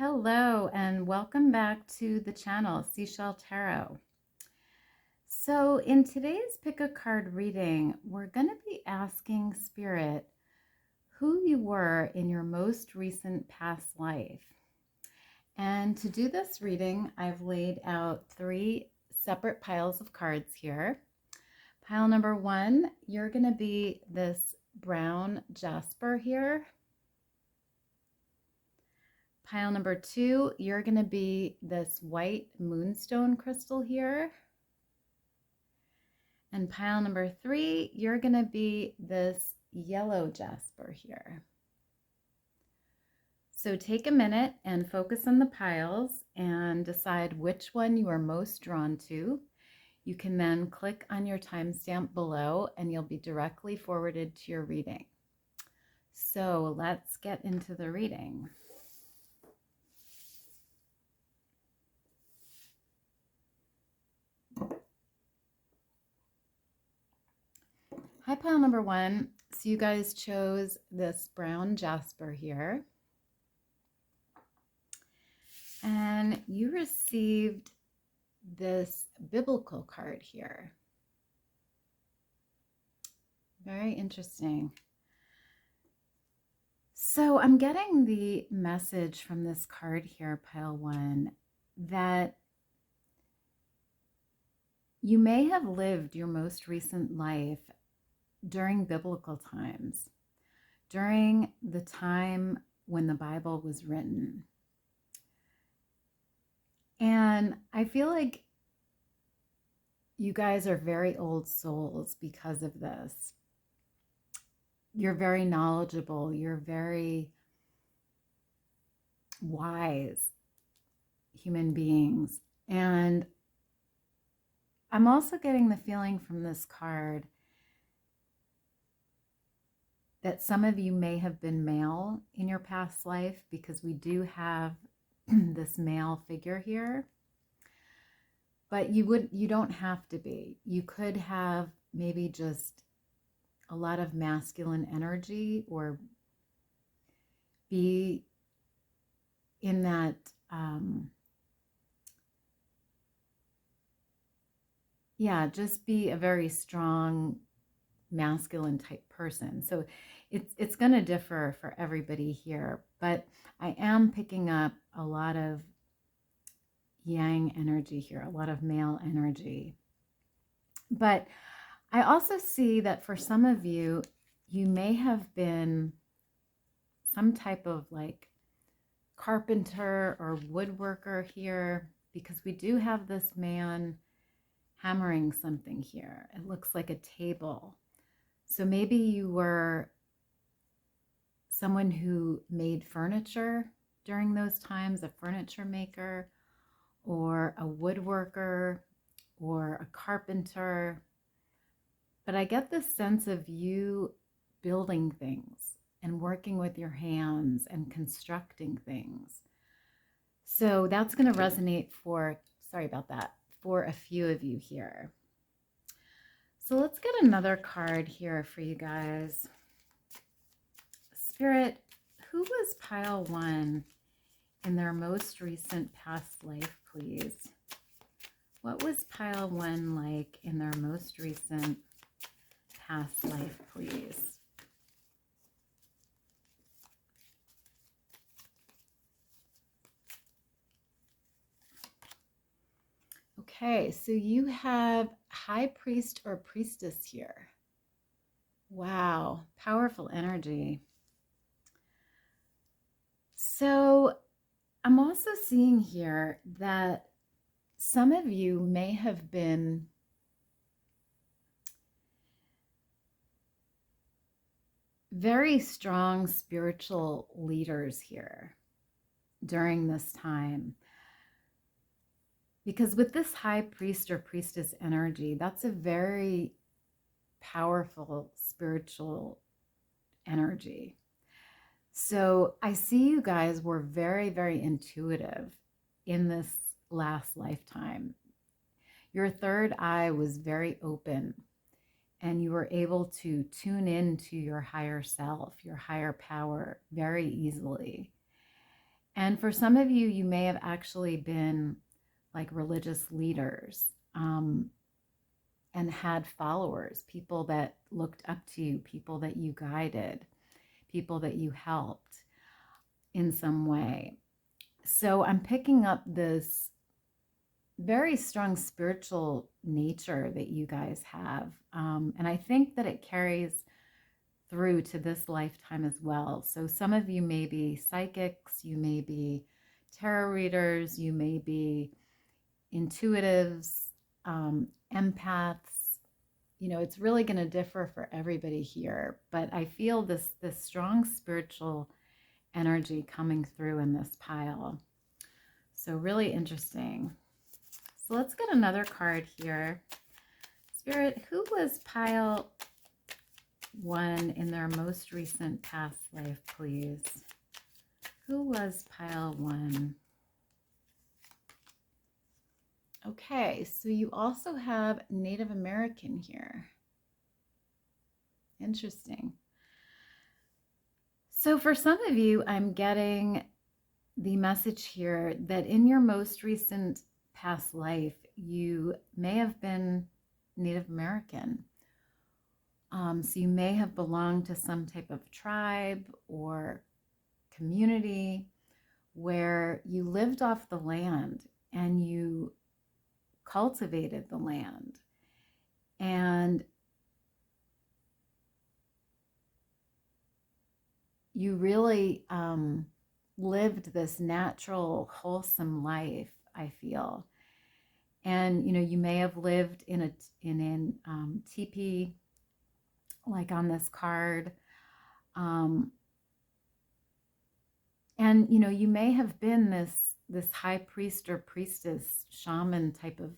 Hello and welcome back to the channel, Seashell Tarot. So in today's pick a card reading, we're going to be asking Spirit who you were in your most recent past life. And to do this reading, I've laid out 3 separate piles of cards here. Pile number 1, you're going to be this brown Jasper here. Pile number 2, you're going to be this white Moonstone crystal here. And pile number 3, you're going to be this yellow Jasper here. So take a minute and focus on the piles and decide which one you are most drawn to. You can then click on your timestamp below and you'll be directly forwarded to your reading. So let's get into the reading. Hi, pile number 1. So you guys chose this brown Jasper here. And you received this biblical card here. Very interesting. So I'm getting the message from this card here, pile 1, that you may have lived your most recent life during biblical times, during the time when the Bible was written. And I feel like you guys are very old souls because of this. You're very knowledgeable. You're very wise human beings. And I'm also getting the feeling from this card that some of you may have been male in your past life, because we do have this male figure here. But you don't have to be. You could have maybe just a lot of masculine energy, or be in that just be a very strong masculine type person. So it's going to differ for everybody here, but I am picking up a lot of yang energy here, a lot of male energy. But I also see that for some of you, you may have been some type of like carpenter or woodworker here, because we do have this man hammering something here. It looks like a table. So maybe you were someone who made furniture during those times, a furniture maker, or a woodworker, or a carpenter. But I get this sense of you building things and working with your hands and constructing things. So that's going to resonate for, sorry about that, for a few of you here. So let's get another card here for you guys. Spirit, who was pile 1 in their most recent past life, please? What was pile 1 like in their most recent past life, please? Okay, so you have High Priest or Priestess here. Wow, powerful energy. So I'm also seeing here that some of you may have been very strong spiritual leaders here during this time. Because with this High Priest or Priestess energy, that's a very powerful spiritual energy. So I see you guys were very, very intuitive in this last lifetime. Your third eye was very open, and you were able to tune into your higher self, your higher power very easily. And for some of you, you may have actually been like religious leaders, and had followers, people that looked up to you, people that you guided, people that you helped in some way. So I'm picking up this very strong spiritual nature that you guys have. And I think that it carries through to this lifetime as well. So some of you may be psychics, you may be tarot readers, you may be intuitives, empaths. You know, it's really going to differ for everybody here, but I feel this strong spiritual energy coming through in this pile. So really interesting. So let's get another card here. Spirit, who was pile 1 in their most recent past life, please? Who was pile 1? Okay, so you also have Native American here. Interesting. So for some of you, I'm getting the message here that in your most recent past life, you may have been Native American. So you may have belonged to some type of tribe or community where you lived off the land and you cultivated the land. And you really lived this natural, wholesome life, I feel. And, you know, you may have lived in a teepee, like on this card. And, you know, you may have been this high priest or priestess, shaman type of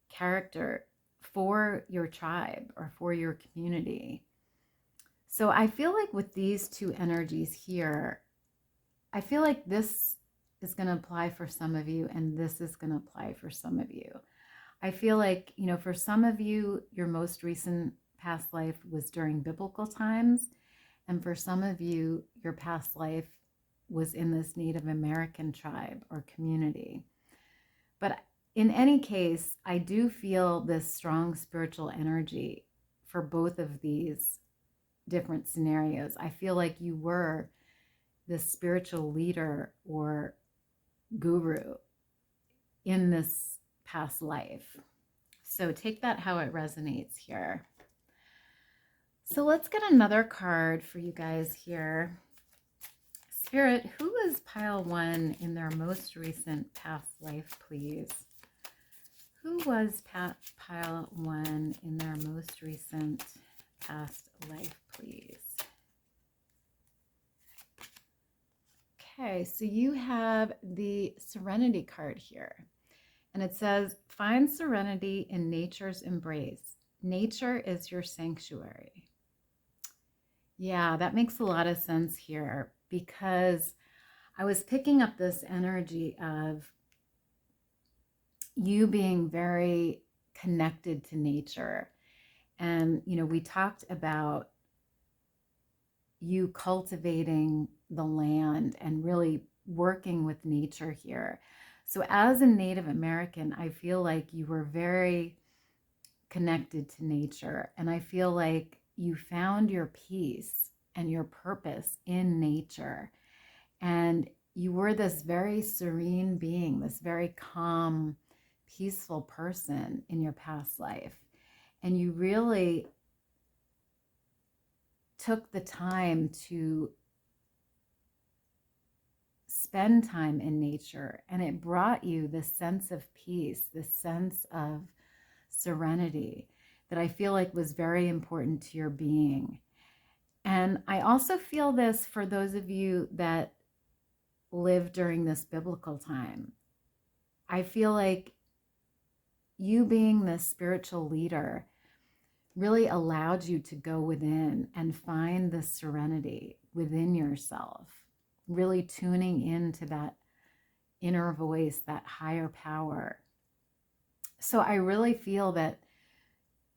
character for your tribe or for your community. So I feel like with these two energies here, I feel like this is going to apply for some of you and this is going to apply for some of you. I feel like, you know, for some of you, your most recent past life was during biblical times. And for some of you, your past life was in this Native American tribe or community. But in any case, I do feel this strong spiritual energy for both of these different scenarios. I feel like you were this spiritual leader or guru in this past life. So take that how it resonates here. So let's get another card for you guys here. Spirit, who is pile 1 in their most recent past life, please? Who was pile 1 in their most recent past life, please? Okay, so you have the Serenity card here. And it says, find serenity in nature's embrace. Nature is your sanctuary. Yeah, that makes a lot of sense here because I was picking up this energy of you being very connected to nature. And, you know, we talked about you cultivating the land and really working with nature here. So as a Native American, I feel like you were very connected to nature. And I feel like you found your peace and your purpose in nature. And you were this very serene being, this very calm, peaceful person in your past life. And you really took the time to spend time in nature, and it brought you this sense of peace, this sense of serenity that I feel like was very important to your being. And I also feel this for those of you that live during this biblical time. I feel like you being this spiritual leader really allowed you to go within and find the serenity within yourself, really tuning into that inner voice, that higher power. So I really feel that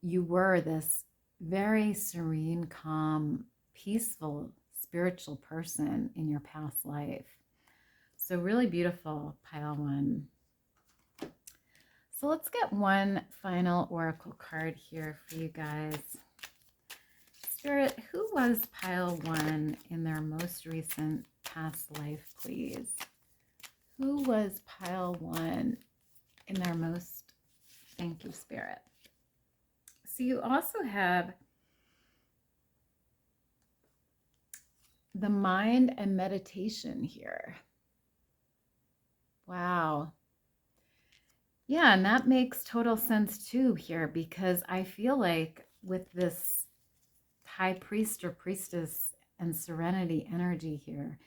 you were this very serene, calm, peaceful, spiritual person in your past life. So really beautiful, pile one. So let's get one final oracle card here for you guys. Spirit, who was pile one in their most recent past life, please? Who was pile one in their most, thank you, Spirit. So you also have the mind and meditation here. Wow. Yeah, and that makes total sense too here, because I feel like with this high priest or priestess and serenity energy here,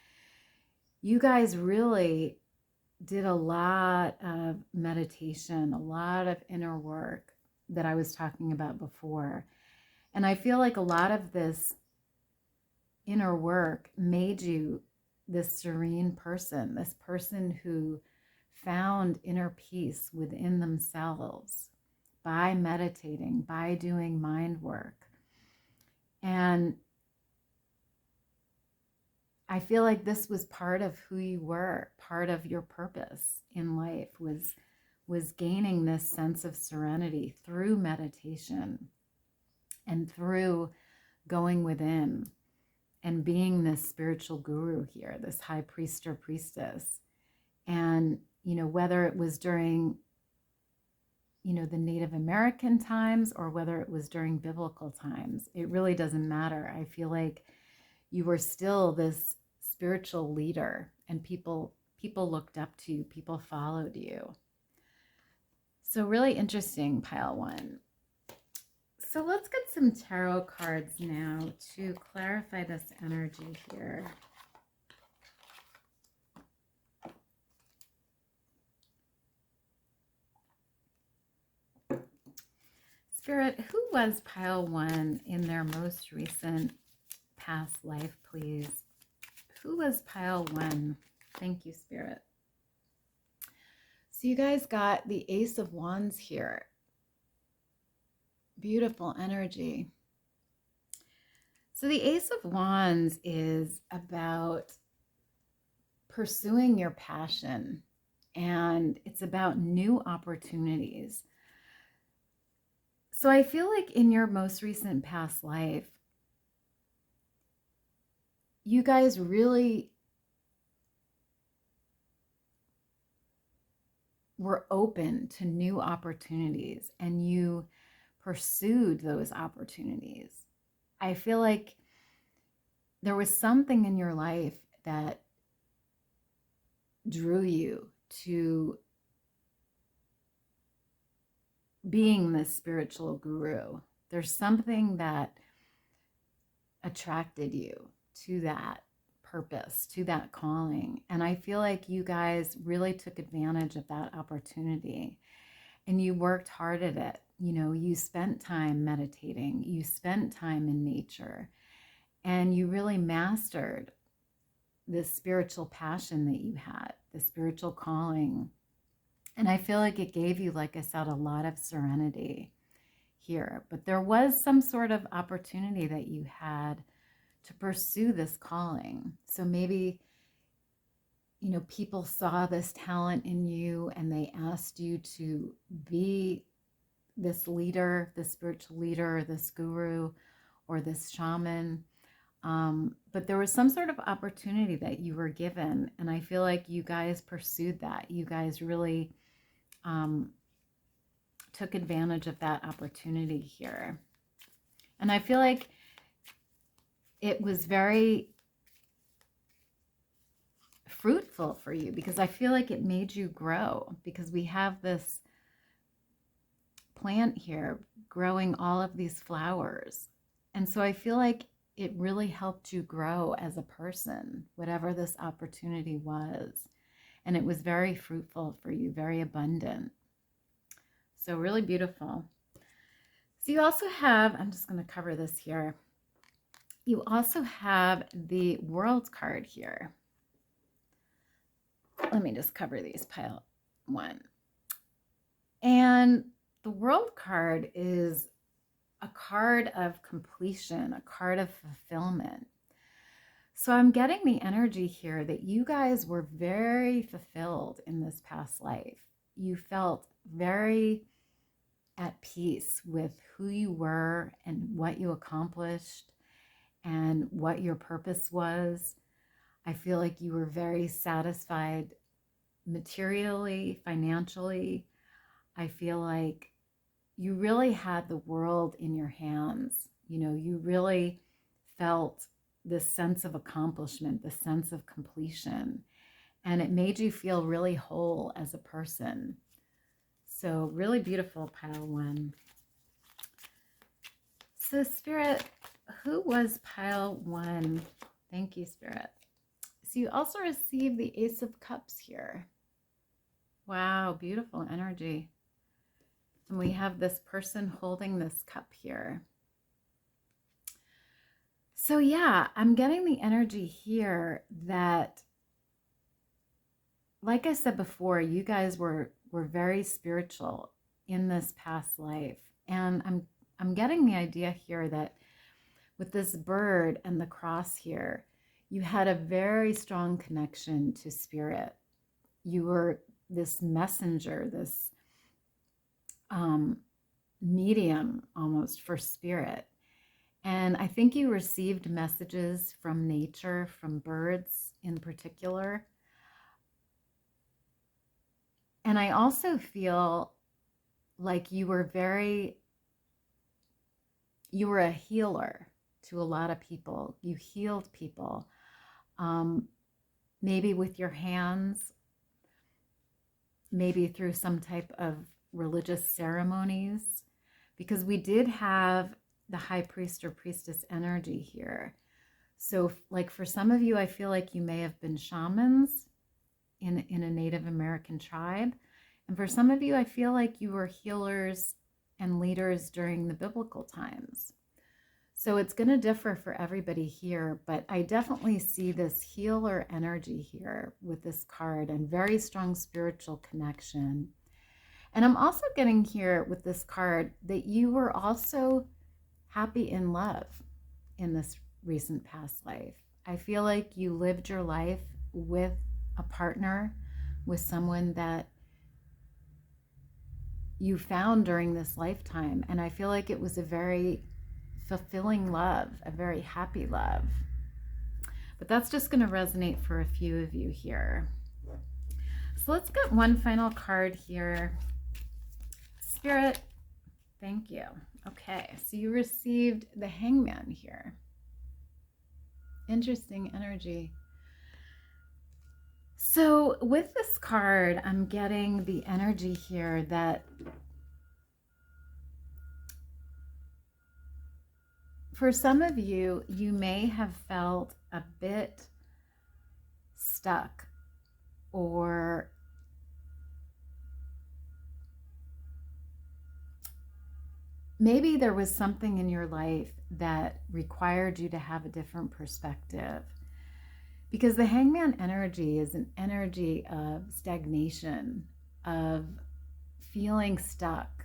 you guys really did a lot of meditation, a lot of inner work that I was talking about before. And I feel like a lot of this inner work made you this serene person, this person who found inner peace within themselves by meditating, by doing mind work. And I feel like this was part of who you were, part of your purpose in life was gaining this sense of serenity through meditation and through going within and being this spiritual guru here, this high priest or priestess. And, you know, whether it was during, you know, the Native American times or whether it was during biblical times, it really doesn't matter. I feel like you were still this spiritual leader, and people looked up to you, people followed you. So really interesting, pile one. So let's get some tarot cards now to clarify this energy here. Spirit, who was pile one in their most recent past life, please? Who was pile one? Thank you, Spirit. So you guys got the Ace of Wands here. Beautiful energy. So the Ace of Wands is about pursuing your passion, and it's about new opportunities. So I feel like in your most recent past life, you guys really were open to new opportunities and you pursued those opportunities. I feel like there was something in your life that drew you to being this spiritual guru. There's something that attracted you to that purpose, to that calling. And I feel like you guys really took advantage of that opportunity and you worked hard at it. You know, you spent time meditating, you spent time in nature, and you really mastered this spiritual passion that you had, the spiritual calling. And I feel like it gave you, like I said, a lot of serenity here. But there was some sort of opportunity that you had to pursue this calling. So maybe, you know, people saw this talent in you and they asked you to be this leader, this spiritual leader, this guru, or this shaman. But there was some sort of opportunity that you were given. And I feel like you guys pursued that. You guys really took advantage of that opportunity here. And I feel like it was very fruitful for you because I feel like it made you grow, because we have this plant here growing all of these flowers. And so I feel like it really helped you grow as a person, whatever this opportunity was. And it was very fruitful for you, very abundant. So really beautiful. So you also have, I'm just going to cover this here. You also have the World card here. Let me just cover these, pile one. And the World card is a card of completion, a card of fulfillment. So I'm getting the energy here that you guys were very fulfilled in this past life. You felt very at peace with who you were and what you accomplished and what your purpose was. I feel like you were very satisfied materially, financially. I feel like you really had the world in your hands. You know, you really felt this sense of accomplishment, the sense of completion, and it made you feel really whole as a person. So really beautiful, pile one. So Spirit, who was pile one? Thank you, Spirit. So you also received the Ace of Cups here. Wow, beautiful energy. And we have this person holding this cup here. So yeah, I'm getting the energy here that, like I said before, you guys were very spiritual in this past life. And I'm getting the idea here that with this bird and the cross here, you had a very strong connection to spirit. You were this messenger, this medium almost for spirit. And I think you received messages from nature, from birds in particular. And I also feel like you were a healer to a lot of people. You healed people, maybe with your hands, maybe through some type of religious ceremonies, because we did have the high priest or priestess energy here. So like for some of you, I feel like you may have been shamans in a Native American tribe. And for some of you, I feel like you were healers and leaders during the biblical times. So it's going to differ for everybody here, but I definitely see this healer energy here with this card and very strong spiritual connection. And I'm also getting here with this card that you were also happy in love in this recent past life. I feel like you lived your life with a partner, with someone that you found during this lifetime. And I feel like it was a very fulfilling love, a very happy love. But that's just going to resonate for a few of you here. So let's get one final card here. Spirit, thank you. Okay, so you received the Hangman here. Interesting energy. So with this card, I'm getting the energy here that for some of you, you may have felt a bit stuck, or maybe there was something in your life that required you to have a different perspective. Because the Hangman energy is an energy of stagnation, of feeling stuck.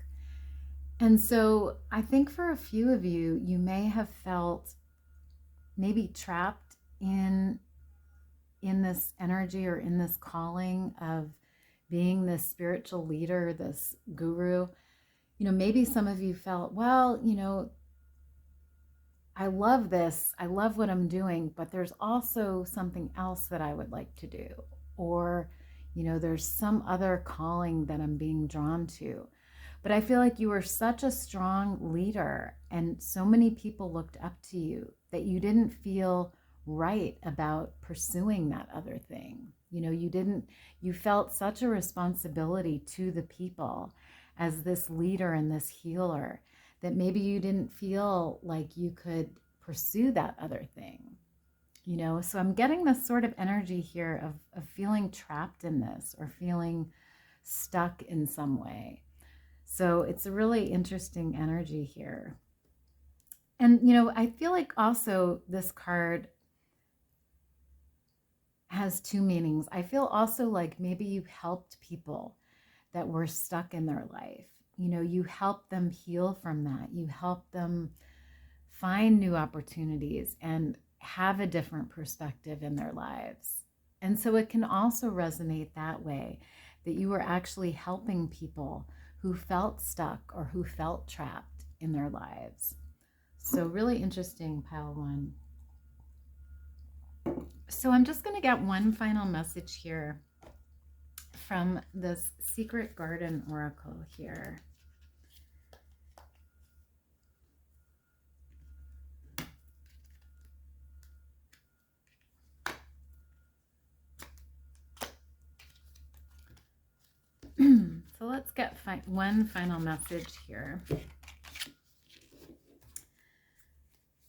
And so I think for a few of you, you may have felt maybe trapped in this energy or in this calling of being this spiritual leader, this guru. You know, maybe some of you felt, well, you know, I love this. I love what I'm doing, but there's also something else that I would like to do. Or, you know, there's some other calling that I'm being drawn to. But I feel like you were such a strong leader and so many people looked up to you that you didn't feel right about pursuing that other thing. You know, you felt such a responsibility to the people as this leader and this healer that maybe you didn't feel like you could pursue that other thing, you know? So I'm getting this sort of energy here of feeling trapped in this or feeling stuck in some way. So it's a really interesting energy here. And, you know, I feel like also this card has two meanings. I feel also like maybe you helped people that were stuck in their life. You know, you help them heal from that. You help them find new opportunities and have a different perspective in their lives. And so it can also resonate that way, that you were actually helping people who felt stuck or who felt trapped in their lives. So really interesting, pile one. So I'm just going to get one final message here from this Secret Garden Oracle here. So let's get one final message here.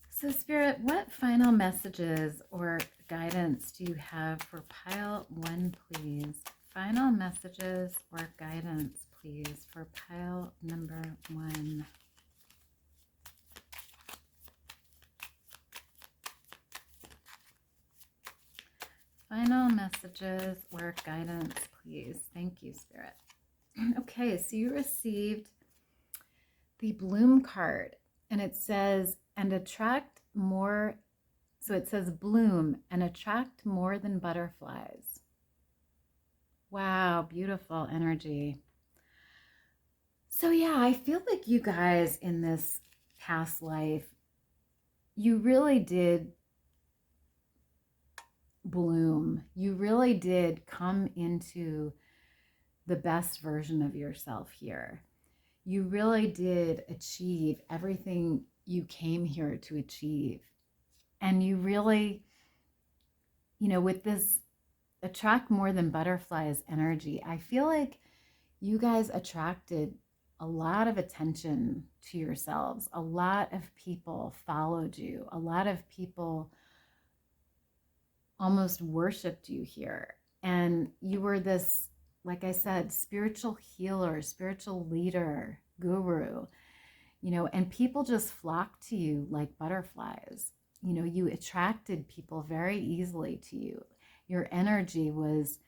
So Spirit, what final messages or guidance do you have for pile one, please? Final messages or guidance, please, for pile number one. Final messages or guidance, please. Thank you, Spirit. Okay, so you received the Bloom card, and it says, and attract more. So it says bloom and attract more than butterflies. Wow, beautiful energy. So yeah, I feel like you guys in this past life, you really did bloom. You really did come into the best version of yourself here. You really did achieve everything you came here to achieve. And you really, with this attract more than butterflies energy, I feel like you guys attracted a lot of attention to yourselves. A lot of people followed you. A lot of people almost worshiped you here. And you were this, like I said, spiritual healer, spiritual leader, guru, and people just flocked to you like butterflies. You attracted people very easily to you. Your energy was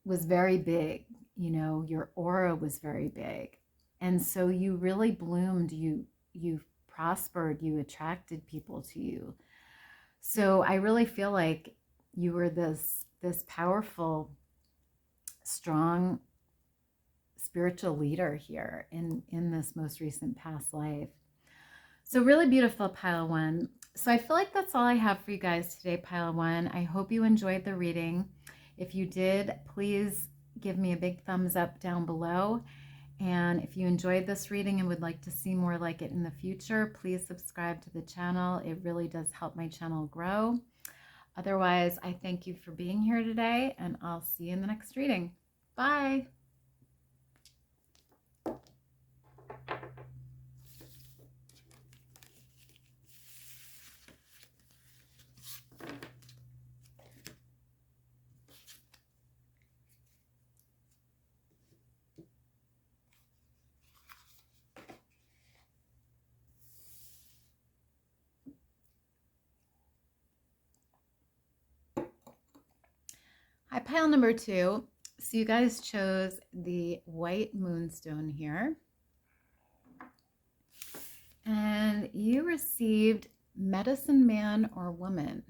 very big, your aura was very big. And so you really bloomed, you prospered, you attracted people to you. So I really feel like you were this powerful, strong spiritual leader here in this most recent past life. So really beautiful, pile one. So I feel like that's all I have for you guys today, pile one. I hope you enjoyed the reading. If you did, please give me a big thumbs up down below. And if you enjoyed this reading and would like to see more like it in the future, please subscribe to the channel. It really does help my channel grow. Otherwise, I thank you for being here today, and I'll see you in the next reading. Bye. Hi, pile number two. So you guys chose the white moonstone here. And you received medicine man or woman.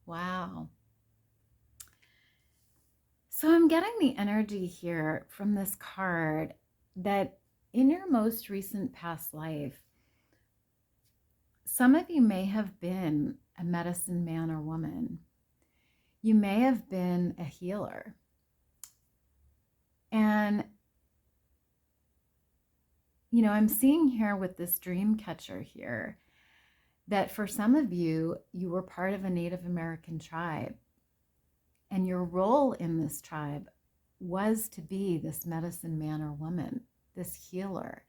Wow. So I'm getting the energy here from this card that in your most recent past life, some of you may have been a medicine man or woman. You may have been a healer. And, I'm seeing here with this dream catcher here that for some of you, you were part of a Native American tribe. And your role in this tribe was to be this medicine man or woman, this healer,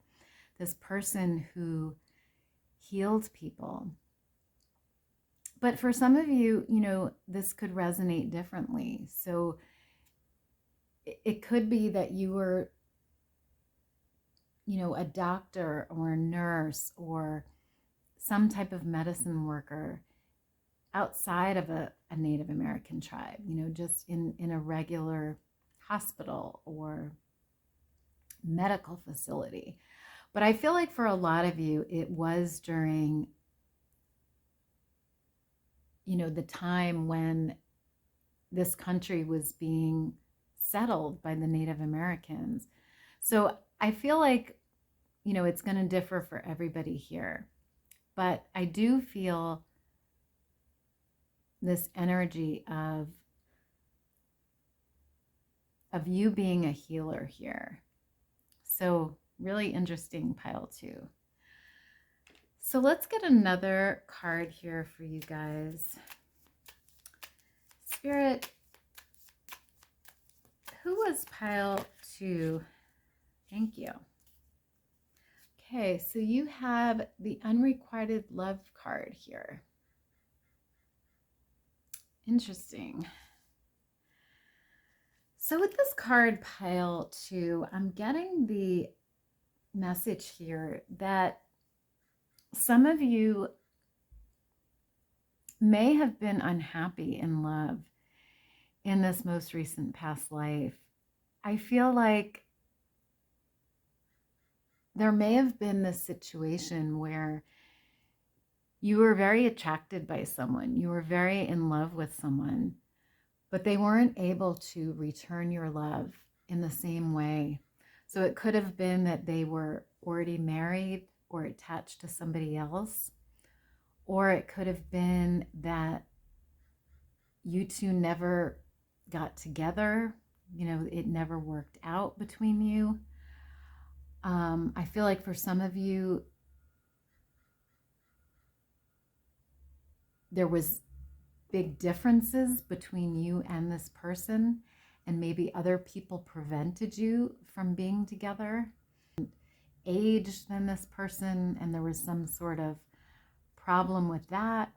this person who healed people. But for some of you, this could resonate differently. So it could be that you were, a doctor or a nurse or some type of medicine worker outside of a Native American tribe, just in a regular hospital or medical facility. But I feel like for a lot of you, it was during, you know, the time when this country was being settled by the Native Americans. So I feel like, you know, it's going to differ for everybody here. But I do feel this energy of you being a healer here. So really interesting, pile 2. So let's get another card here for you guys. Spirit, who was pile 2? Thank you. Okay, so you have the unrequited love card here. Interesting. So with this card, pile 2, I'm getting the message here that some of you may have been unhappy in love in this most recent past life. I feel like there may have been this situation where you were very attracted by someone, you were very in love with someone, but they weren't able to return your love in the same way. So it could have been that they were already married or attached to somebody else, or it could have been that you two never got together, you know, it never worked out between you. I feel like for some of you, there was big differences between you and this person, and maybe other people prevented you from being together. Age than this person, and there was some sort of problem with that,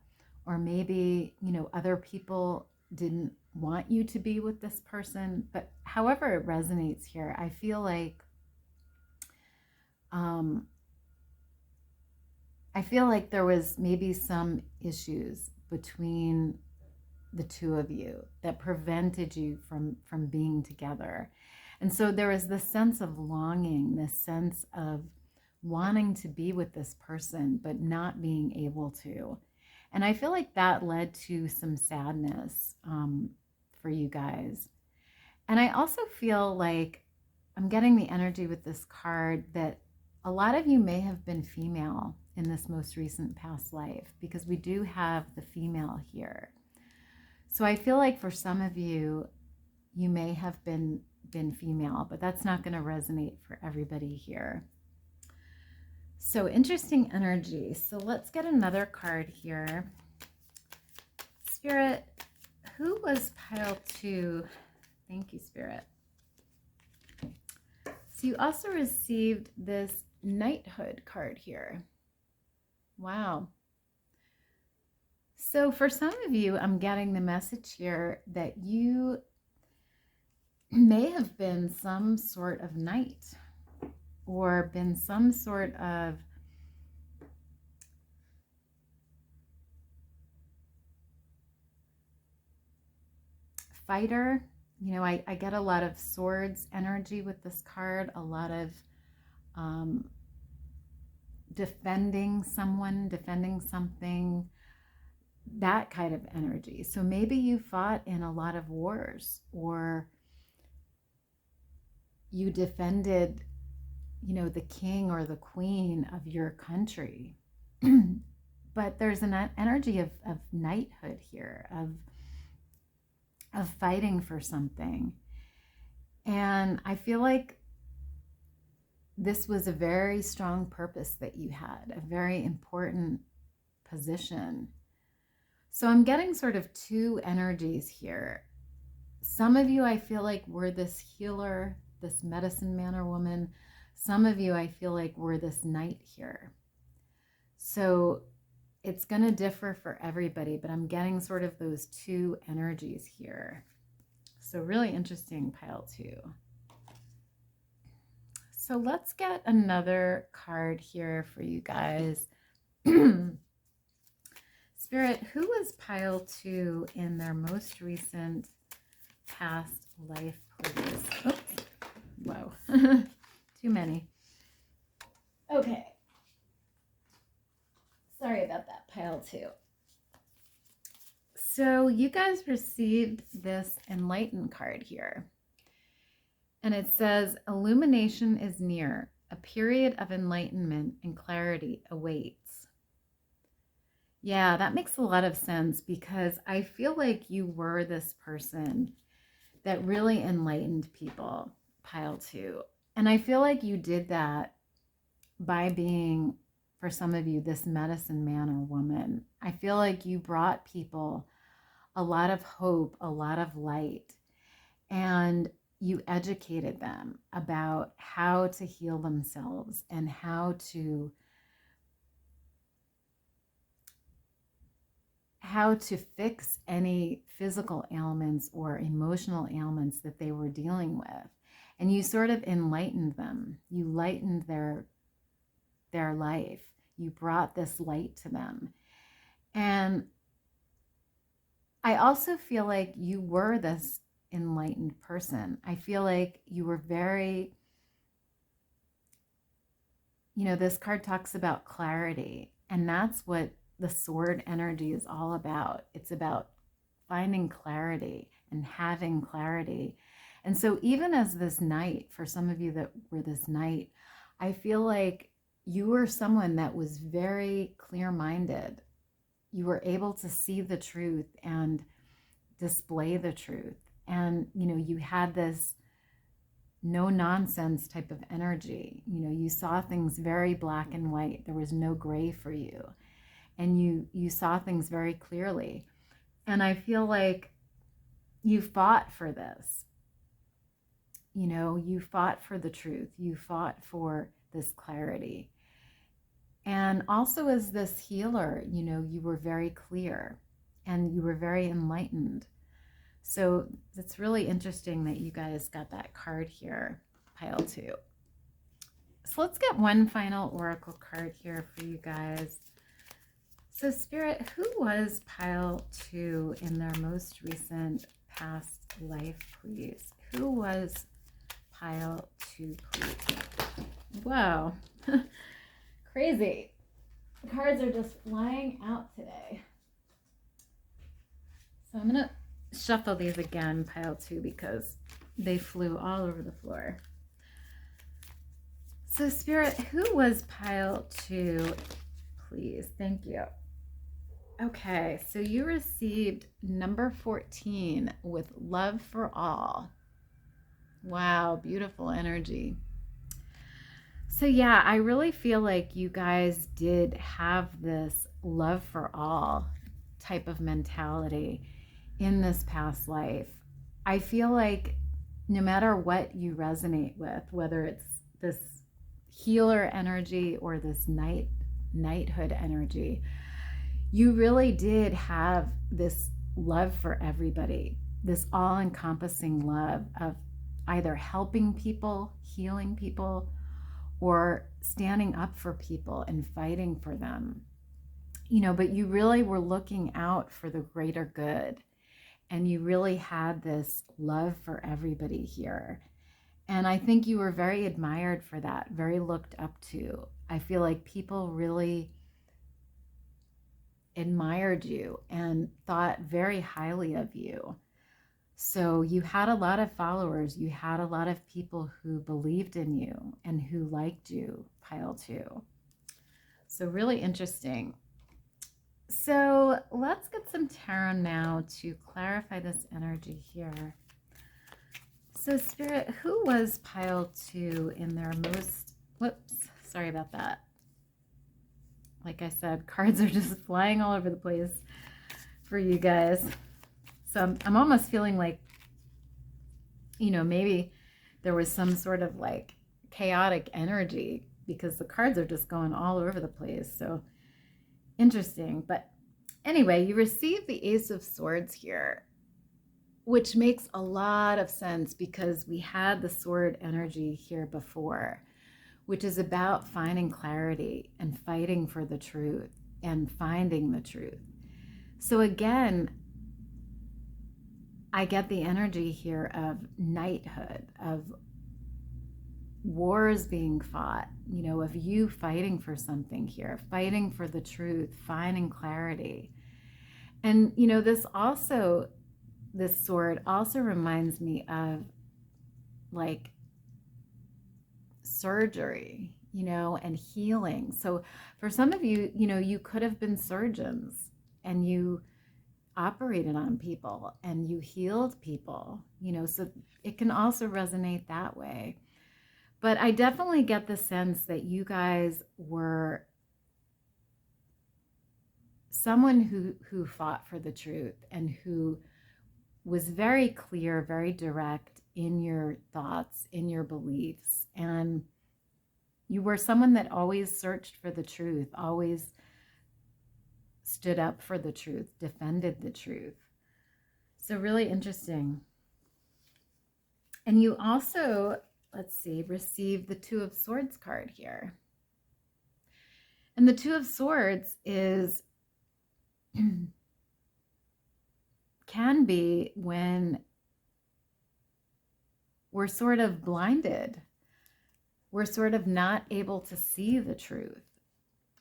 or maybe, you know, other people didn't want you to be with this person. But however it resonates here, I feel like there was maybe some issues between the two of you that prevented you from being together. And so there was this sense of longing, this sense of wanting to be with this person, but not being able to. And I feel like that led to some sadness for you guys. And I also feel like I'm getting the energy with this card that a lot of you may have been female in this most recent past life, because we do have the female here. So I feel like for some of you, you may have been female, but that's not going to resonate for everybody here. So interesting energy. So let's get another card here. Spirit, who was pile 2? Thank you, Spirit. So you also received this knighthood card here. Wow. So for some of you, I'm getting the message here that you may have been some sort of knight, or been some sort of fighter. You know, I get a lot of swords energy with this card, a lot of defending someone, defending something, that kind of energy. So maybe you fought in a lot of wars, or you defended, you know, the king or the queen of your country. But there's an energy of knighthood here, of fighting for something. And I feel like this was a very strong purpose that you had, a very important position. So I'm getting sort of two energies here. Some of you, I feel like, were this healer, this medicine man or woman. Some of you, I feel like, were this knight here. So it's going to differ for everybody, but I'm getting sort of those two energies here. So really interesting, pile 2. So let's get another card here for you guys. Spirit, who was pile 2 in their most recent past life, please? Oops. Whoa. Too many. Okay. Sorry about that, pile 2. So you guys received this Enlighten card here. And it says, illumination is near. A period of enlightenment and clarity awaits. Yeah, that makes a lot of sense because I feel like you were this person that really enlightened people, pile 2. And I feel like you did that by being, for some of you, this medicine man or woman. I feel like you brought people a lot of hope, a lot of light, and you educated them about how to heal themselves and how to fix any physical ailments or emotional ailments that they were dealing with. And you sort of enlightened them. You lightened their life. You brought this light to them. And I also feel like you were this enlightened person. I feel like you were very, this card talks about clarity, and that's what the sword energy is all about. It's about finding clarity and having clarity. And so even as this knight, for some of you that were this knight, I feel like you were someone that was very clear-minded. You were able to see the truth and display the truth. And, you had this no nonsense type of energy. You saw things very black and white. There was no gray for you. And you saw things very clearly. And I feel like you fought for this. You fought for the truth. You fought for this clarity. And also as this healer, you were very clear and you were very enlightened. So it's really interesting that you guys got that card here, pile 2. So let's get one final oracle card here for you guys. So Spirit, who was pile 2 in their most recent past life, please? Who was pile 2, please? Wow. Crazy. The cards are just flying out today. So I'm going to shuffle these again, pile 2, because they flew all over the floor. So Spirit, who was pile 2, please? Thank you. Okay, so you received number 14 with love for all. Wow, beautiful energy. So yeah, I really feel like you guys did have this love for all type of mentality in this past life. I feel like no matter what you resonate with, whether it's this healer energy or this knighthood energy, you really did have this love for everybody, this all-encompassing love of either helping people, healing people, or standing up for people and fighting for them. But you really were looking out for the greater good. And you really had this love for everybody here. And I think you were very admired for that, very looked up to. I feel like people really admired you and thought very highly of you. So you had a lot of followers. You had a lot of people who believed in you and who liked you, pile 2. So really interesting. So let's get some tarot now to clarify this energy here. So Spirit, who was pile 2 in their most, whoops, sorry about that. Like I said, cards are just flying all over the place for you guys. So I'm almost feeling like, maybe there was some sort of like chaotic energy because the cards are just going all over the place. So interesting. But anyway, you receive the Ace of Swords here, which makes a lot of sense because we had the sword energy here before, which is about finding clarity and fighting for the truth and finding the truth. So again, I get the energy here of knighthood, of wars being fought, of you fighting for something here, fighting for the truth, finding clarity. And, this sword also reminds me of like surgery, and healing. So for some of you, you could have been surgeons and you operated on people and you healed people, so it can also resonate that way. But I definitely get the sense that you guys were someone who fought for the truth and who was very clear, very direct in your thoughts, in your beliefs. And you were someone that always searched for the truth, always stood up for the truth, defended the truth. So really interesting. And you also, let's see, received the Two of Swords card here. And the Two of Swords is can be when we're sort of blinded. We're sort of not able to see the truth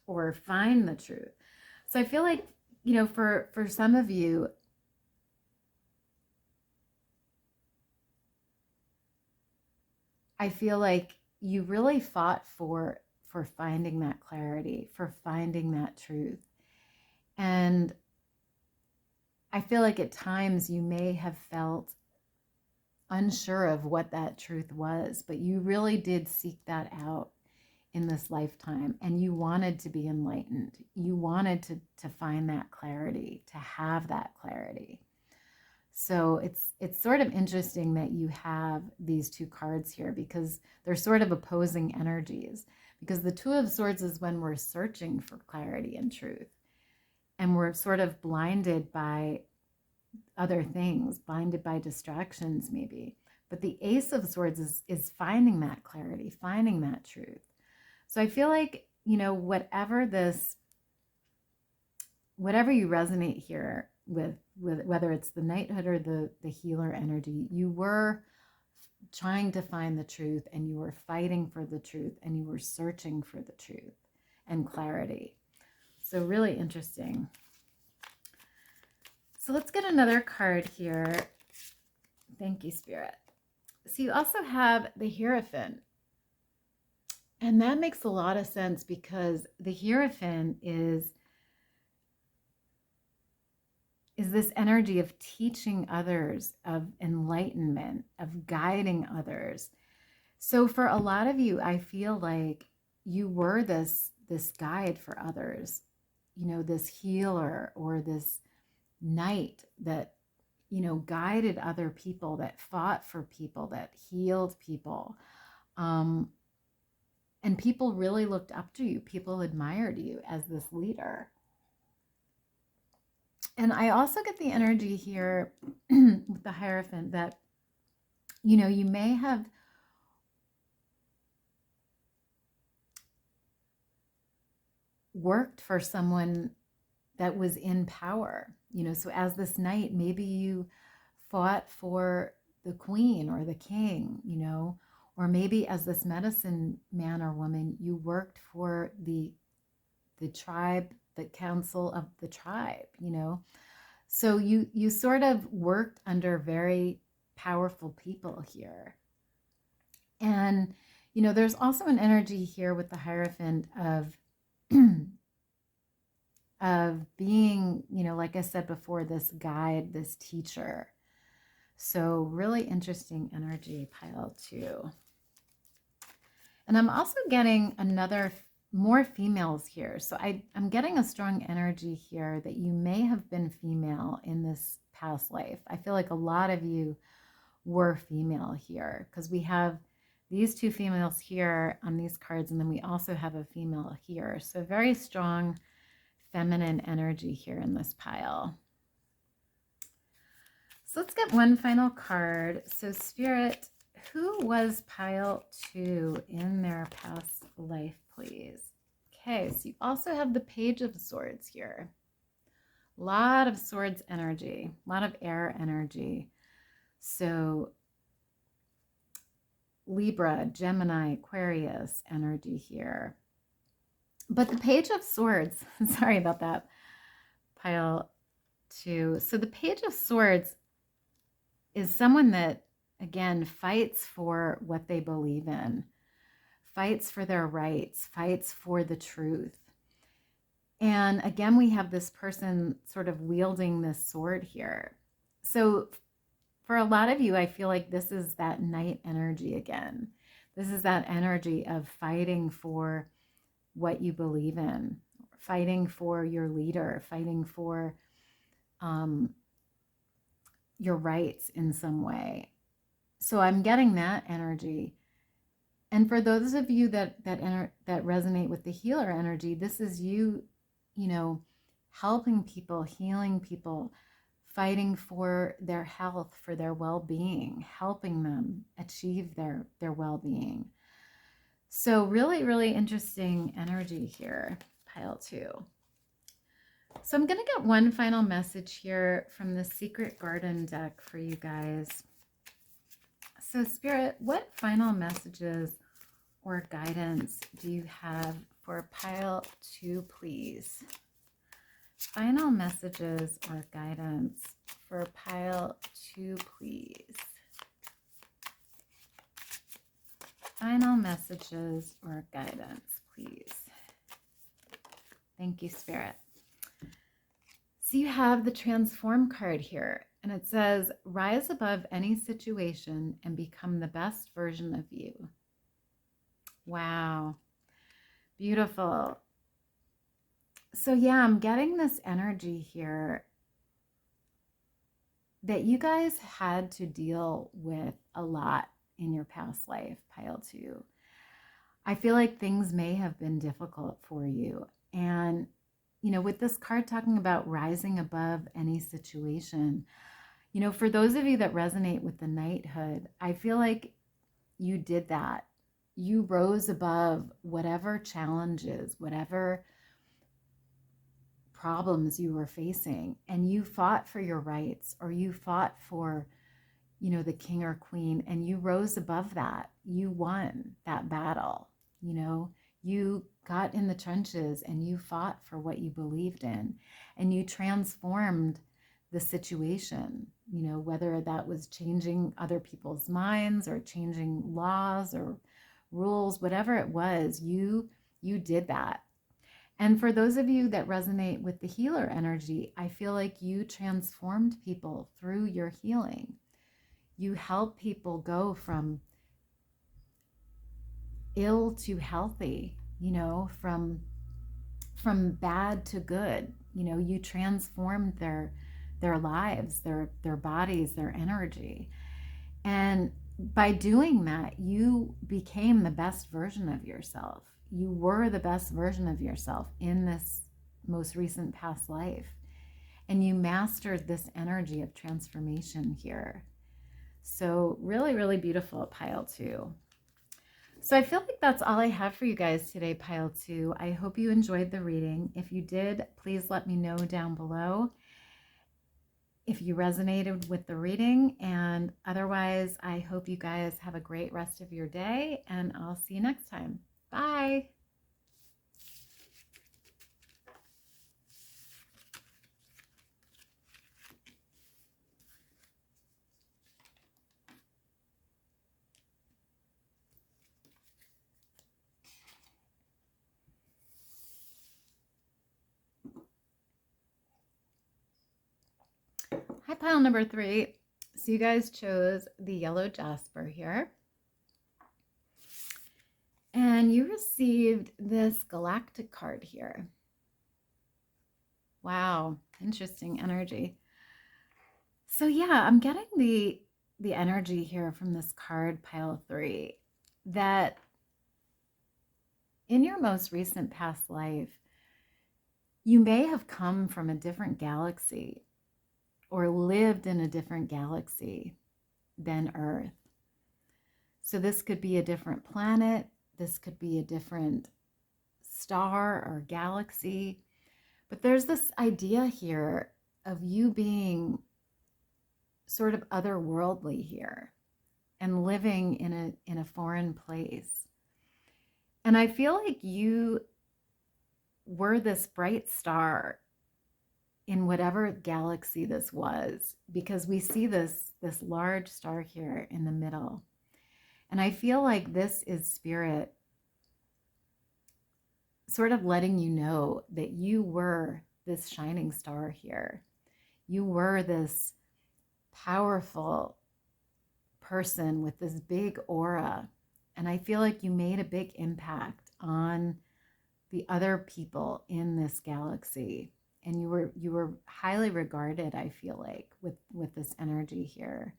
or find the truth. So I feel like, for some of you, I feel like you really fought for finding that clarity, for finding that truth. And I feel like at times you may have felt unsure of what that truth was, but you really did seek that out in this lifetime, and you wanted to be enlightened. You wanted to find that clarity, to have that clarity. So it's sort of interesting that you have these two cards here, because they're sort of opposing energies. Because the Two of Swords is when we're searching for clarity and truth, and we're sort of blinded by other things, blinded by distractions maybe. But the Ace of Swords is finding that clarity, finding that truth. So I feel like, whatever you resonate here with whether it's the knighthood or the healer energy, you were trying to find the truth, and you were fighting for the truth, and you were searching for the truth and clarity. So really interesting. So let's get another card here. Thank you, Spirit. So you also have the Hierophant. And that makes a lot of sense, because the Hierophant is this energy of teaching others, of enlightenment, of guiding others. So for a lot of you, I feel like you were this guide for others, this healer or this knight that, guided other people, that fought for people, that healed people. And people really looked up to you. People admired you as this leader. And I also get the energy here with the Hierophant that, you may have worked for someone that was in power, so as this knight, maybe you fought for the queen or the king, or maybe as this medicine man or woman, you worked for the tribe, the council of the tribe, So you sort of worked under very powerful people here. And, there's also an energy here with the Hierophant of being, like I said before, this guide, this teacher. So really interesting energy, pile 2. And I'm also getting more females here. So I'm getting a strong energy here that you may have been female in this past life. I feel like a lot of you were female here, because we have these two females here on these cards, and then we also have a female here. So very strong feminine energy here in this pile. So let's get one final card. So Spirit, who was pile 2 in their past life, please? Okay, so you also have the Page of Swords here. A lot of swords energy, a lot of air energy. So Libra, Gemini, Aquarius energy here. But the Page of Swords, sorry about that, pile 2. So the Page of Swords is someone that, again, fights for what they believe in, fights for their rights, fights for the truth. And again, we have this person sort of wielding this sword here. So for a lot of you, I feel like this is that knight energy again. This is that energy of fighting for what you believe in, fighting for your leader, fighting for your rights in some way. So I'm getting that energy. And for those of you that resonate with the healer energy, this is you, helping people, healing people, fighting for their health, for their well-being, helping them achieve their well-being. So really, really interesting energy here, pile 2. So I'm going to get one final message here from the Secret Garden deck for you guys. So Spirit, what final messages or guidance do you have for pile 2, please? Final messages or guidance for pile 2, please. Final messages or guidance, please. Thank you, Spirit. So you have the Transform card here, and it says, rise above any situation and become the best version of you. Wow. Beautiful. So yeah, I'm getting this energy here that you guys had to deal with a lot in your past life, pile 2. I feel like things may have been difficult for you. And, with this card talking about rising above any situation, for those of you that resonate with the knighthood, I feel like you did that. You rose above whatever challenges, whatever problems you were facing, and you fought for your rights, or you fought for, the king or queen, and you rose above that. You won that battle. You got in the trenches and you fought for what you believed in, and you transformed the situation, whether that was changing other people's minds or changing laws or rules, whatever it was, you did that. And for those of you that resonate with the healer energy, I feel like you transformed people through your healing. You help people go from ill to healthy, from bad to good. You transformed their lives, their bodies, their energy. And by doing that, you became the best version of yourself. You were the best version of yourself in this most recent past life. And you mastered this energy of transformation here. So really, really beautiful, pile 2. So I feel like that's all I have for you guys today, pile 2. I hope you enjoyed the reading. If you did, please let me know down below if you resonated with the reading. And otherwise, I hope you guys have a great rest of your day, and I'll see you next time. Bye. Hi, pile number 3. So you guys chose the yellow Jasper here. And you received this galactic card here. Wow, interesting energy. So yeah, I'm getting the energy here from this card, pile 3, that in your most recent past life, you may have come from a different galaxy or lived in a different galaxy than Earth. So this could be a different planet. This could be a different star or galaxy. But there's this idea here of you being sort of otherworldly here. and living in a foreign place. And I feel like you were this bright star in whatever galaxy this was, because we see this large star here in the middle. And I feel like this is spirit sort of letting you know that you were this shining star here. You were this powerful person with this big aura. And I feel like you made a big impact on the other people in this galaxy. And you were highly regarded, I feel like, with this energy here.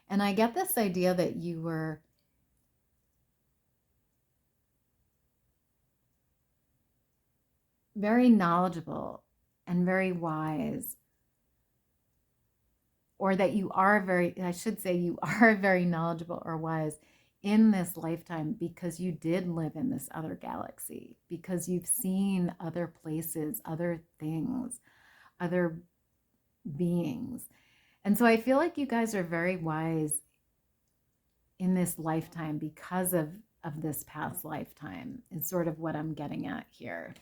And I get this idea that you were very knowledgeable and very wise, or that you are I should say you are very knowledgeable or wise in this lifetime, because you did live in this other galaxy, because you've seen other places, other things, other beings. And so I feel like you guys are very wise in this lifetime because of this past lifetime, is sort of what I'm getting at here.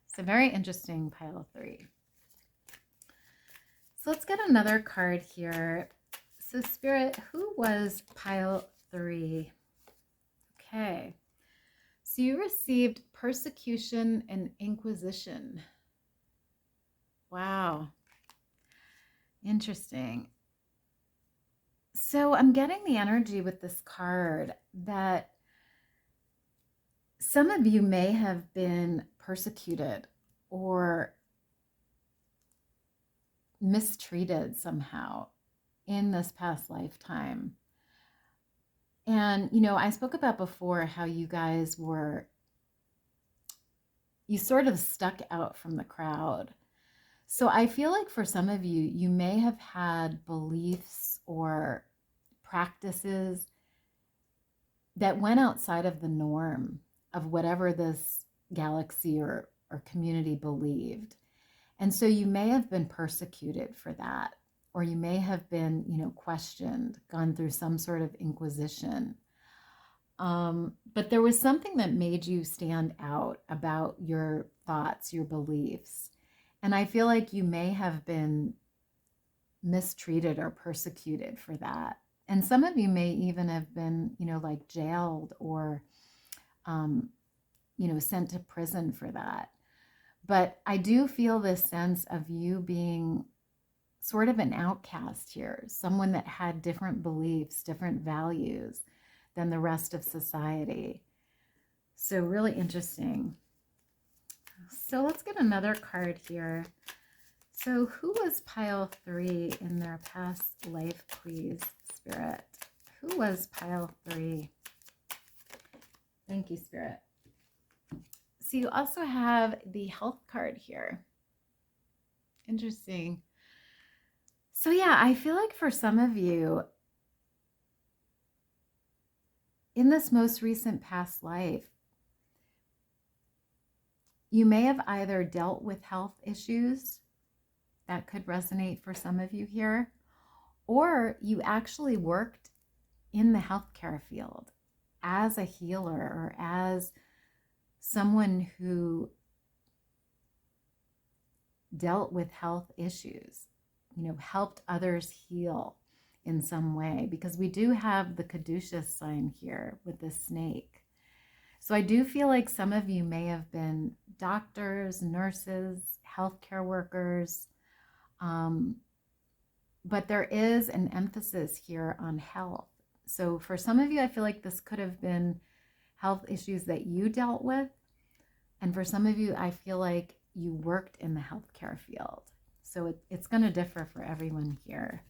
It's a very interesting pile 3. So let's get another card here. So Spirit, who was pile 3? Okay. So you received persecution and inquisition. Wow. Interesting. So I'm getting the energy with this card that some of you may have been persecuted or mistreated somehow in this past lifetime. And, you know, I spoke about before how you guys you sort of stuck out from the crowd. So I feel like for some of you, you may have had beliefs or practices that went outside of the norm of whatever this galaxy or community believed. And so you may have been persecuted for that, or you may have been, you know, questioned, gone through some sort of inquisition. But there was something that made you stand out about your thoughts, your beliefs. And I feel like you may have been mistreated or persecuted for that. And some of you may even have been, you know, like jailed or, you know, sent to prison for that. But I do feel this sense of you being sort of an outcast here, someone that had different beliefs, different values than the rest of society. So really interesting. So let's get another card here. So who was pile 3 in their past life, please, Spirit? Who was pile 3? Thank you, Spirit. So you also have the health card here. Interesting. So yeah, I feel like for some of you, in this most recent past life, you may have either dealt with health issues, that could resonate for some of you here, or you actually worked in the healthcare field as a healer or as someone who dealt with health issues, you know, helped others heal in some way, because we do have the caduceus sign here with the snake. So I do feel like some of you may have been doctors, nurses, healthcare workers, but there is an emphasis here on health. So for some of you, I feel like this could have been health issues that you dealt with. And for some of you, I feel like you worked in the healthcare field. So it's going to differ for everyone here.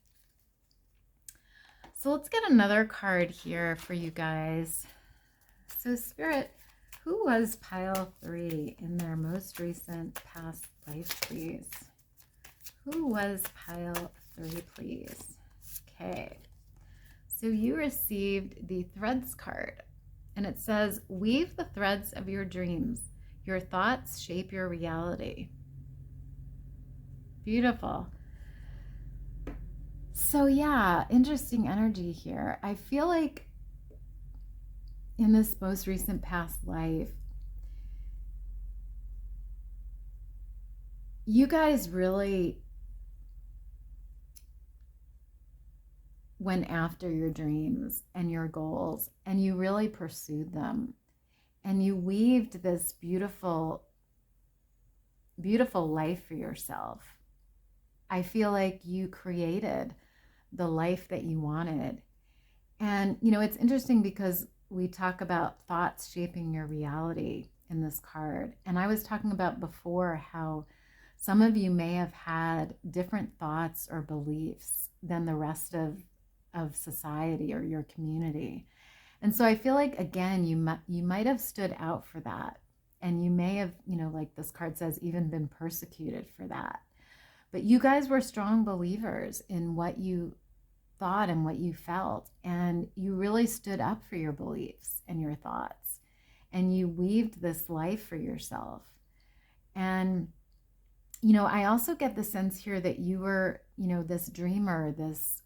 So let's get another card here for you guys. So Spirit, who was pile 3 in their most recent past life, please? Who was pile 3, please? Okay. So you received the threads card, and it says, weave the threads of your dreams. Your thoughts shape your reality. Beautiful. So yeah, interesting energy here. I feel like in this most recent past life, you guys really went after your dreams and your goals, and you really pursued them, and you weaved this beautiful, beautiful life for yourself. I feel like you created the life that you wanted. And, it's interesting because we talk about thoughts shaping your reality in this card. And I was talking about before how some of you may have had different thoughts or beliefs than the rest of society or your community. And so I feel like, again, you might have stood out for that. And you may have, like this card says, even been persecuted for that. But you guys were strong believers in what you thought and what you felt. And you really stood up for your beliefs and your thoughts. And you weaved this life for yourself. And, I also get the sense here that you were, this dreamer, this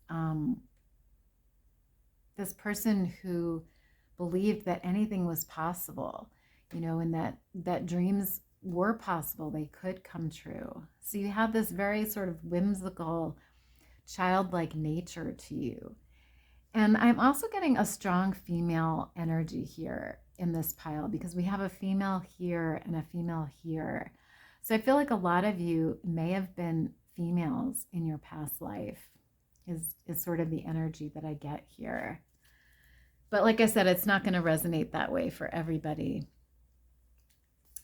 person who believed that anything was possible, and that dreams were possible, they could come true. So you have this very sort of whimsical, childlike nature to you. And I'm also getting a strong female energy here in this pile because we have a female here and a female here. So I feel like a lot of you may have been females in your past life is sort of the energy that I get here. But like I said, it's not going to resonate that way for everybody.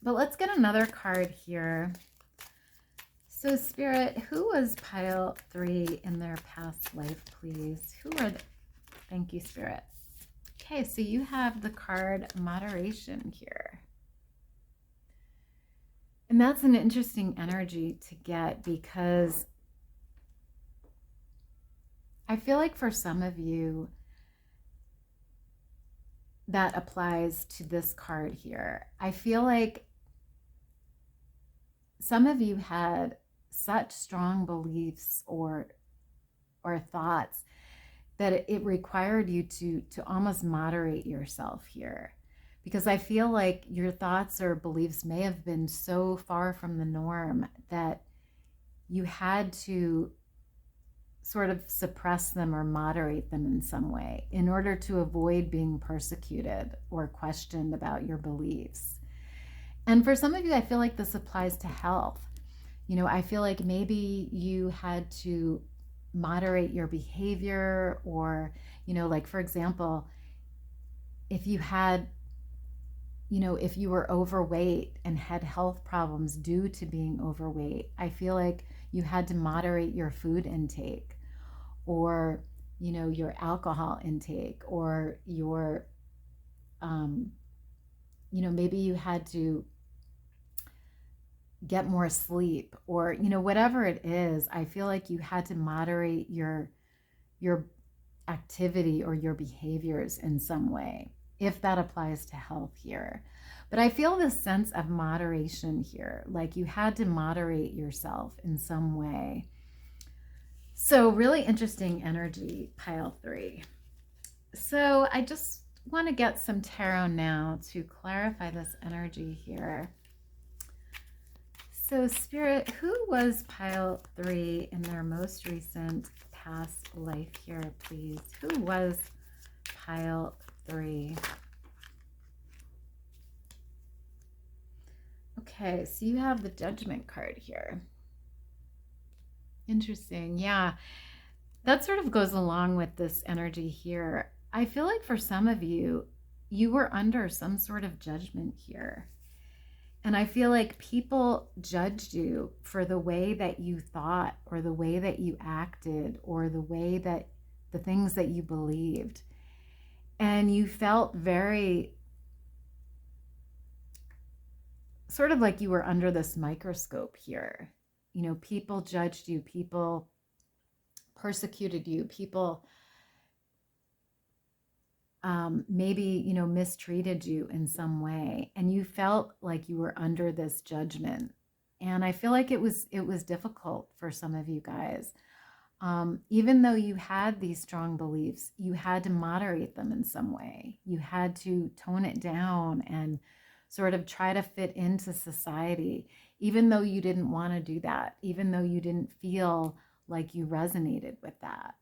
But let's get another card here. So Spirit, who was pile 3 in their past life, please? Thank you, Spirit. Okay, so you have the card Moderation here. And that's an interesting energy to get because I feel like for some of you, that applies to this card here. I feel like some of you had such strong beliefs or thoughts that it required you to almost moderate yourself here. Because I feel like your thoughts or beliefs may have been so far from the norm that you had to sort of suppress them or moderate them in some way in order to avoid being persecuted or questioned about your beliefs. And for some of you, I feel like this applies to health. I feel like maybe you had to moderate your behavior or, like for example, if you had, if you were overweight and had health problems due to being overweight, I feel like you had to moderate your food intake or, your alcohol intake or your, maybe you had to get more sleep or, whatever it is. I feel like you had to moderate your activity or your behaviors in some way, if that applies to health here. But I feel this sense of moderation here, like you had to moderate yourself in some way. So really interesting energy, pile 3. So I just want to get some tarot now to clarify this energy here. So Spirit, who was pile 3 in their most recent past life here, please? Who was pile 3? Okay, so you have the Judgment card here. Interesting. Yeah, that sort of goes along with this energy here. I feel like for some of you, you were under some sort of judgment here. And I feel like people judged you for the way that you thought or the way that you acted or the way that the things that you believed. And you felt very sort of like you were under this microscope here. People judged you, people persecuted you, people maybe, mistreated you in some way. And you felt like you were under this judgment. And I feel like it was difficult for some of you guys. Even though you had these strong beliefs, you had to moderate them in some way. You had to tone it down and sort of try to fit into society, even though you didn't want to do that, even though you didn't feel like you resonated with that.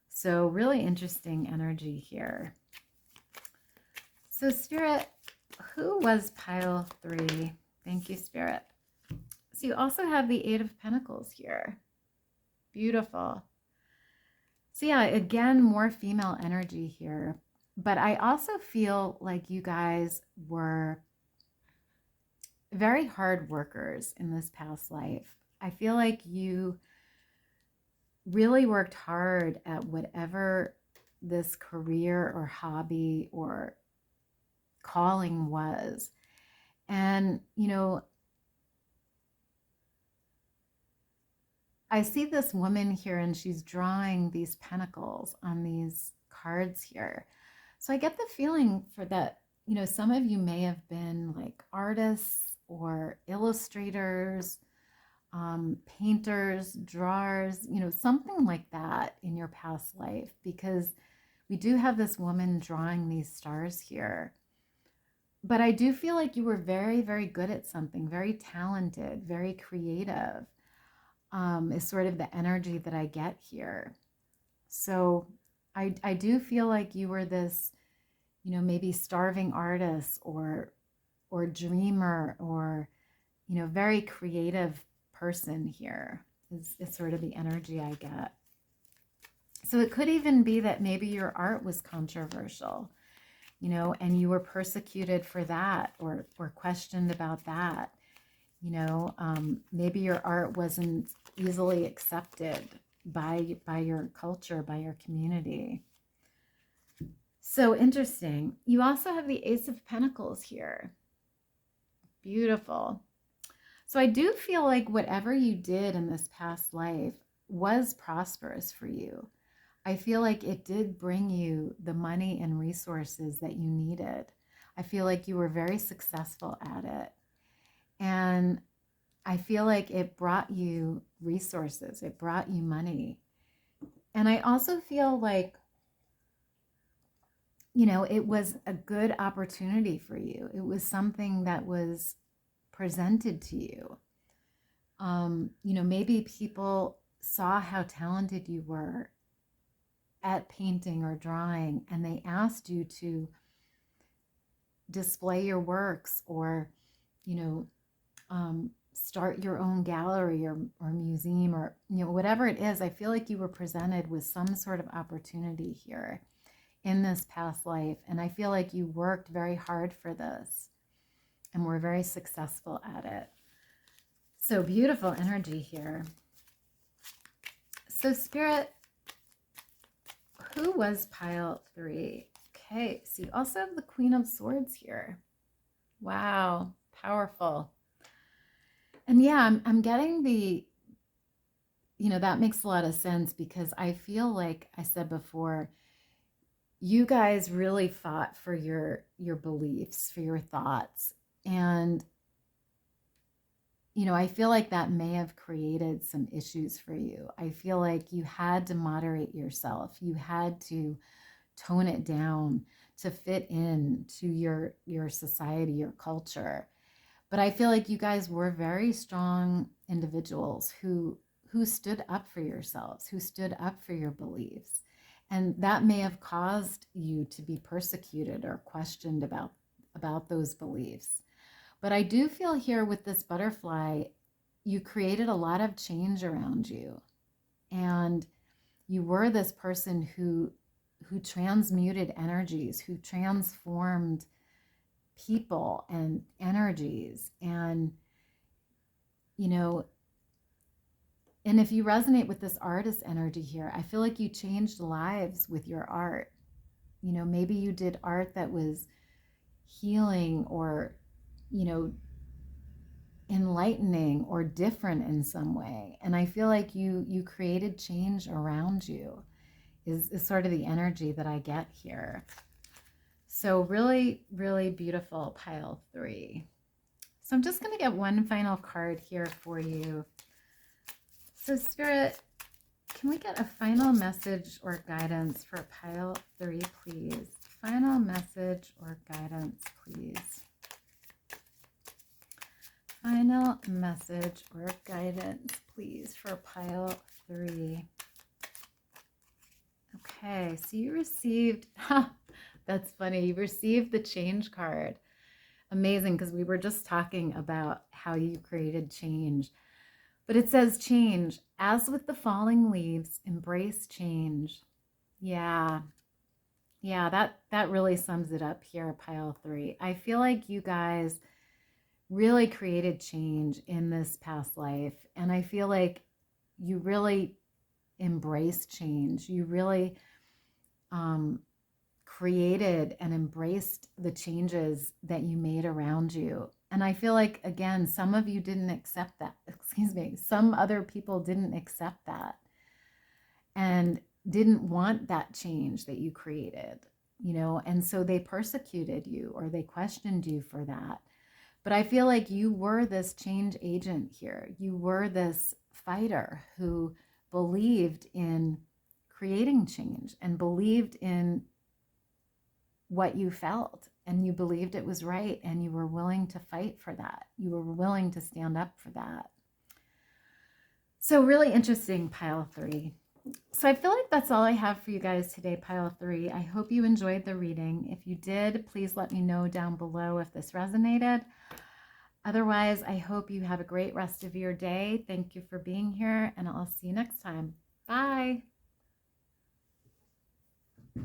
So really interesting energy here. So Spirit, who was pile 3? Thank you, Spirit. So you also have the 8 of Pentacles here. Beautiful. So yeah, again, more female energy here. But I also feel like you guys were very hard workers in this past life. I feel like you really worked hard at whatever this career or hobby or calling was. And, you know, I see this woman here and she's drawing these pentacles on these cards here. So I get the feeling for that, you know, some of you may have been like artists or illustrators, painters, drawers, you know, something like that in your past life, because we do have this woman drawing these stars here. But I do feel like you were very, very good at something, very talented, very creative. Is sort of the energy that I get here. So I do feel like you were this, you know, maybe starving artist or dreamer or, you know, very creative person here is sort of the energy I get. So it could even be that maybe your art was controversial, you know, and you were persecuted for that or questioned about that. You know, maybe your art wasn't easily accepted by your culture, by your community. So interesting. You also have the Ace of Pentacles here. Beautiful. So I do feel like whatever you did in this past life was prosperous for you. I feel like it did bring you the money and resources that you needed. I feel like you were very successful at it. And I feel like it brought you resources. It brought you money. And I also feel like, you know, it was a good opportunity for you. It was something that was presented to you. You know, maybe people saw how talented you were at painting or drawing, and they asked you to display your works or, you know, start your own gallery or museum or, you know, whatever it is. I feel like you were presented with some sort of opportunity here in this past life. And I feel like you worked very hard for this and were very successful at it. So beautiful energy here. So Spirit, who was pile 3? Okay, so you also have the Queen of Swords here. Wow, powerful. And yeah, I'm getting the, you know, that makes a lot of sense because I feel like I said before, you guys really fought for your beliefs, for your thoughts. And, you know, I feel like that may have created some issues for you. I feel like you had to moderate yourself. You had to tone it down to fit in to your society, your culture. But I feel like you guys were very strong individuals who stood up for yourselves, who stood up for your beliefs. And that may have caused you to be persecuted or questioned about those beliefs. But I do feel here with this butterfly, you created a lot of change around you. And you were this person who transmuted energies, who transformed people and energies. And, you know, and if you resonate with this artist energy here, I feel like you changed lives with your art. You know, maybe you did art that was healing or, you know, enlightening or different in some way. And I feel like you created change around you is sort of the energy that I get here. So really, really beautiful pile 3. So I'm just going to get one final card here for you. So Spirit, Can we get a final message or guidance for pile 3, please? Final message or guidance, please. Final message or guidance, please, for pile 3. Okay, so you received, that's funny, you received the change card. Amazing, because we were just talking about how you created change. But it says change. As with the falling leaves, embrace change. Yeah, that really sums it up here, pile 3. I feel like you guys really created change in this past life. And I feel like you really embraced change. You really created and embraced the changes that you made around you. And I feel like, again, some of you didn't accept that. Excuse me. Some other people didn't accept that and didn't want that change that you created, you know, and so they persecuted you or they questioned you for that. But I feel like you were this change agent here. You were this fighter who believed in creating change and believed in what you felt, and you believed it was right, and you were willing to fight for that. You were willing to stand up for that. So really interesting, pile 3. So I feel like that's all I have for you guys today, pile 3. I hope you enjoyed the reading. If you did, please let me know down below if this resonated. Otherwise, I hope you have a great rest of your day. Thank you for being here, and I'll see you next time. Bye.